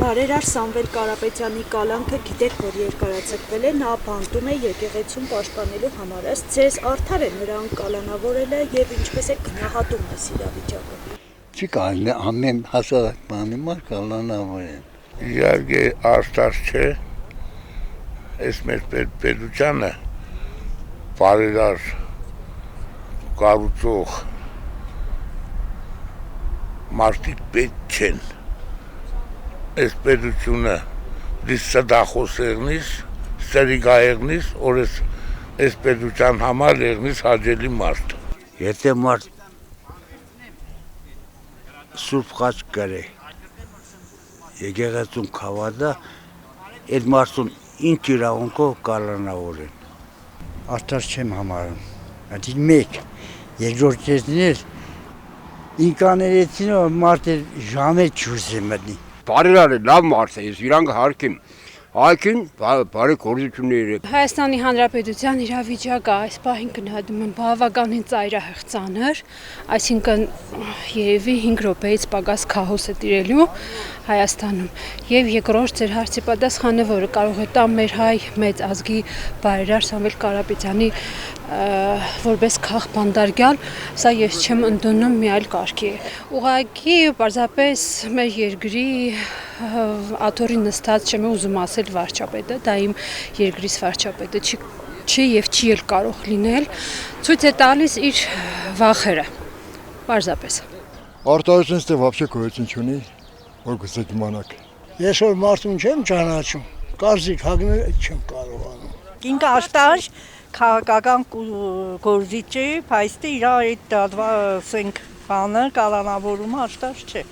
Բարերար Սամվել Կարապետյանի կալանքը գիտեք, որ երկարաձգվել է, նա բանտում է եկեղեցուն պաշտպանելու համար, ըստ ձեզ արդար է նրան կալանավորելը եւ ինչպես է գնահատում այս իրավիճակը։ Չի կարելի ամեն հասարակ բանի մար կալանավորեն։ Իհարկե արդար չէ, այս մեր պետությանը բարերար կառուցող մարդիկ պետք չեն։ Այս պետությունը դիսադախոս եղնիս, ստերիգայեղնիս, որ այս պետության համար եղնիս հաջելի մարդ։ Եթե մարդ սուրբ խաչ կրե, եկեղեցուն կավադա, այդ մարդուն ինչ իրավունքով կալանավորեն։ Արդար չեմ համարում, այդ մեկ, երկրորդներ, ինկաներեցին որ մարդ ժամեր չուրս է մտնի։ Բարերար է, լավ մարդ է, ես իրանք հարկեմ, հայքին բարի գործություններ է։ Հայաստանի Հանրապետության իրավիճակը այս պահին գնահատում եմ բավականին ծայրահեղ ծանր, այսինքն երևի 5 րոպեից պակաս քահոս է տիրելու Հայաստանում։ Եվ երկրորդ ձեր հարցի պատասխանը, որը կարող է տա մեր հայ մեծ ազգի բարերար Սամվել Կարապետյանի որպես քաղբանդարգյալ, սա ես չեմ ընդունում մի այլ կարգի։ Ուղղակի պարզապես մեր երկրի աթոռի նստած չեմ ուզում ասել վարչապետը, դա իմ երկրից վարչապետը չի եւ չի էլ կարող լինել, ցույց է տալիս իր վախերը, պարզապես։ Արտահայտությունից դե вообще գոյություն չունի, որ գուցեք իմանաք։ Ես որ մարդուն չեմ ճանաչում, կարծիք հագնել չեմ կարողանում։ Ինքը աշտար քաղաքական գործիչ է, փայստի իր այդ դատված բանը կալանավորումը աշտար չէ։